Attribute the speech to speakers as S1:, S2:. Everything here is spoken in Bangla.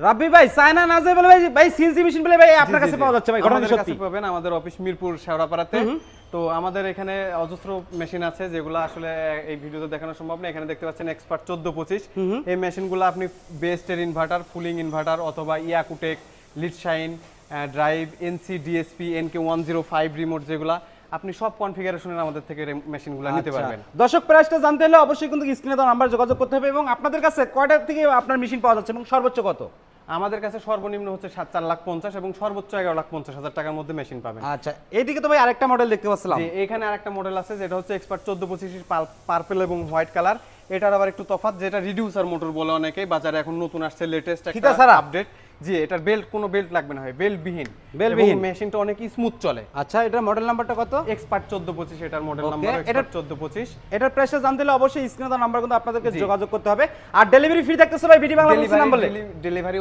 S1: রাব্বি ভাই চায়না না যাবে ভাই, ভাই সিএনসি মেশিন বলে ভাই আপনার কাছে পাওয়া যাচ্ছে ভাই, ঘটনা
S2: আমাদের
S1: সত্যি?
S2: কাছে পাবেন, আমাদের অফিস মিরপুর শেওড়াপাড়াতে। তো আমাদের এখানে অজস্র মেশিন আছে যেগুলো আসলে এই ভিডিওতে দেখানো সম্ভব না। এখানে দেখতে পাচ্ছেন এক্সপার্ট 1425। এই মেশিনগুলো আপনি বেস্টের ইনভার্টার, ফুলিং ইনভার্টার অথবা ইয়াকুটেক, Leadshine, drive, NC DSP, NK 105 remote, যেগুলা আপনি সব কনফিগারেশনের আমাদের থেকে মেশিনগুলো নিতে
S1: আচ্ছা।
S2: পারবেন।
S1: দর্শক প্রাইসটা জানতে হলে অবশ্যই কিন্তু স্ক্রিনে দেওয়া নাম্বার যোগাযোগ করতে হবে। এবং আপনাদের কাছে কয়টা থেকে আপনার মেশিন পাওয়া যাচ্ছে এবং সর্বোচ্চ কত?
S2: আমাদের কাছে সর্বনিম্ন হচ্ছে 4,50,000 এবং সর্বোচ্চ 11,50,000 টাকার মধ্যে মেশিন পাবেন।
S1: আচ্ছা, এইদিকে তো ভাই আরেকটা মডেল দেখতে পাচ্ছিলাম।
S2: যে এখানে আরেকটা মডেল আছে যেটা হচ্ছে এক্সপার্ট 1425 পার্পল এবং হোয়াইট কালার। এটার আবার একটু তফাৎ, যেটা রিডিউসার মোটর বলে অনেকেই, বাজারে এখন নতুন আসছে লেটেস্ট
S1: ফিতা
S2: একটা
S1: ছাড়া?
S2: আপডেট। জি, এটার বেল্ট, কোনো বেল্ট লাগবে না ভাই, বেল্টবিহীন।
S1: বেল্টবিহীন।
S2: মেশিনটা অনেক স্মুথ চলে।
S1: আচ্ছা, এটার মডেল নাম্বারটা কত?
S2: এক্সপার্ট 1425 এটার মডেল
S1: Okay,
S2: নাম্বার,
S1: এটার-
S2: এক্সপার্ট 1425।
S1: এটার প্রাইসটা জানতে হলে অবশ্যই স্ক্রিনে দেওয়া নাম্বার কিন্তু আপনাদেরকে যোগাযোগ করতে হবে। আর ডেলিভারি ফ্রি থাকতেছে ভাই বিডি বাংলা নাম বলে?
S2: ডেলিভারি